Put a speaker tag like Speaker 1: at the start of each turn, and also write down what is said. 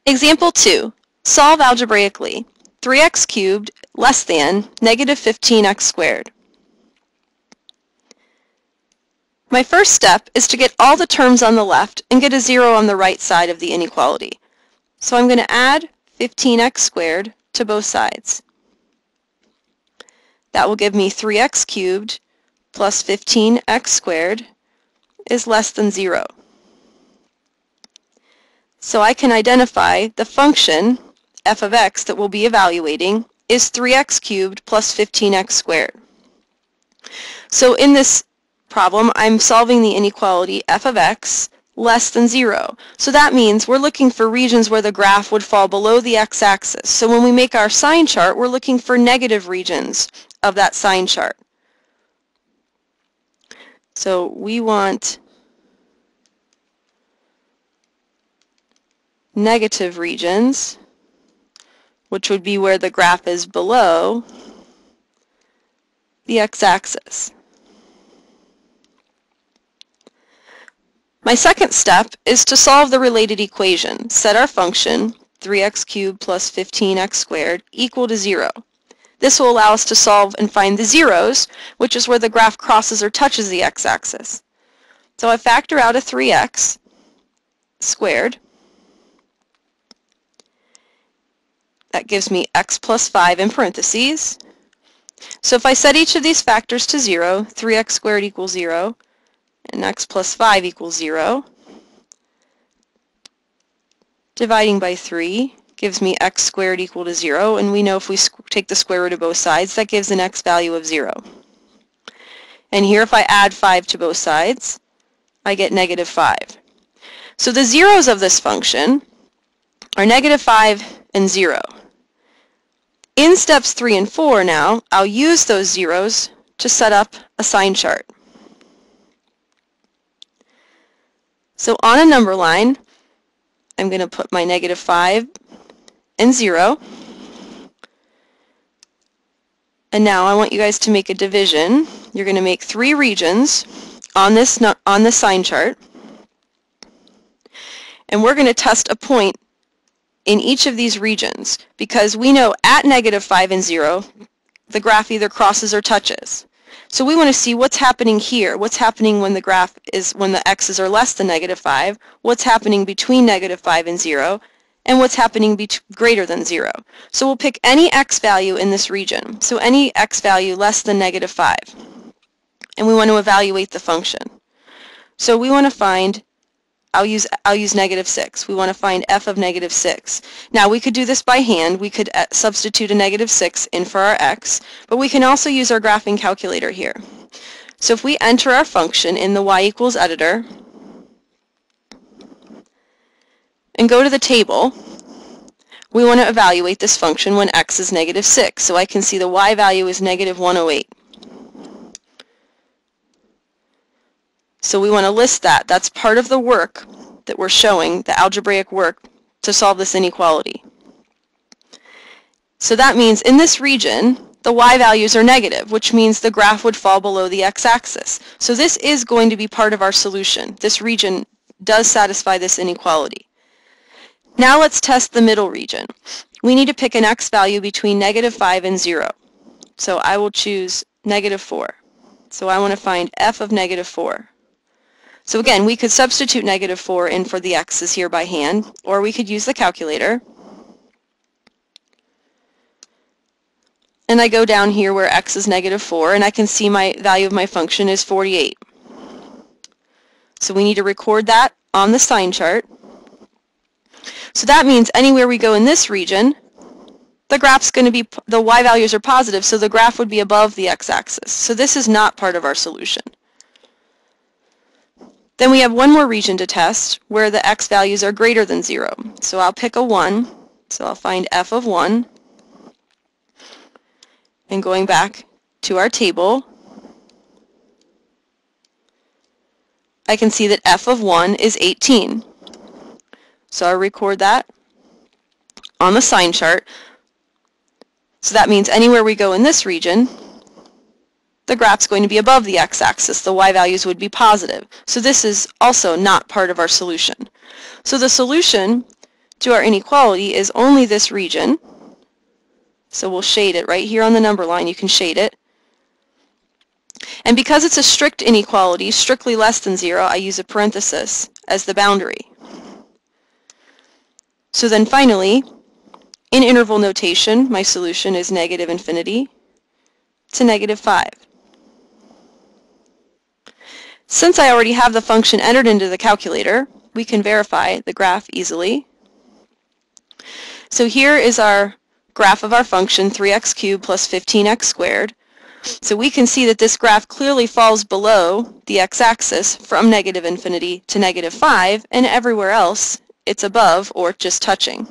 Speaker 1: Example 2. Solve algebraically. 3x cubed less than negative 15x squared. My first step is to get all the terms on the left and get a 0 on the right side of the inequality. So I'm going to add 15x squared to both sides. That will give me 3x cubed plus 15x squared is less than 0. So I can identify the function f of x that we'll be evaluating is 3x cubed plus 15x squared. So in this problem, I'm solving the inequality f of x less than 0. So that means we're looking for regions where the graph would fall below the x-axis. So when we make our sign chart, we're looking for negative regions of that sign chart. So we want negative regions, which would be where the graph is below the x-axis. My second step is to solve the related equation. Set our function, 3x cubed plus 15x squared, equal to 0. This will allow us to solve and find the zeros, which is where the graph crosses or touches the x-axis. So I factor out a 3x squared. That gives me x plus 5 in parentheses. So if I set each of these factors to 0, 3x squared equals 0, and x plus 5 equals 0. Dividing by 3 gives me x squared equal to 0, and we know if we take the square root of both sides, that gives an x value of 0. And here, if I add 5 to both sides, I get negative 5. So the zeros of this function are negative 5 and 0. In steps 3 and 4 now, I'll use those zeros to set up a sign chart. So on a number line, I'm going to put my negative 5 and 0. And now I want you guys to make a division. You're going to make 3 regions on this sign chart. And we're going to test a point in each of these regions, because we know at negative 5 and 0, the graph either crosses or touches. So we want to see what's happening here, what's happening when the x's are less than negative 5, what's happening between negative 5 and 0, and what's happening greater than 0. So we'll pick any x value in this region, so any x value less than negative 5. And we want to evaluate the function. So we want to find, I'll use negative 6. We want to find f of negative 6. Now we could do this by hand. We could substitute a negative 6 in for our x, but we can also use our graphing calculator here. So if we enter our function in the y equals editor and go to the table, we want to evaluate this function when x is negative 6. So I can see the y value is negative 108. So we want to list that. That's part of the work that we're showing, the algebraic work to solve this inequality. So that means in this region, the y values are negative, which means the graph would fall below the x-axis. So this is going to be part of our solution. This region does satisfy this inequality. Now let's test the middle region. We need to pick an x value between negative 5 and 0. So I will choose negative 4. So I want to find f of negative 4. So again, we could substitute negative 4 in for the x's here by hand, or we could use the calculator. And I go down here where x is negative 4, and I can see my value of my function is 48. So we need to record that on the sign chart. So that means anywhere we go in this region, the graph's going to be, the y values are positive, so the graph would be above the x-axis. So this is not part of our solution. Then we have one more region to test where the x values are greater than 0. So I'll pick a 1. So I'll find f of 1. And going back to our table, I can see that f of 1 is 18. So I'll record that on the sign chart. So that means anywhere we go in this region, the graph's going to be above the x-axis. The y values would be positive. So this is also not part of our solution. So the solution to our inequality is only this region. So we'll shade it right here on the number line. You can shade it. And because it's a strict inequality, strictly less than 0, I use a parenthesis as the boundary. So then finally, in interval notation, my solution is negative infinity to negative 5. Since I already have the function entered into the calculator, we can verify the graph easily. So here is our graph of our function, 3x cubed plus 15x squared. So we can see that this graph clearly falls below the x-axis from negative infinity to negative 5, and everywhere else it's above or just touching.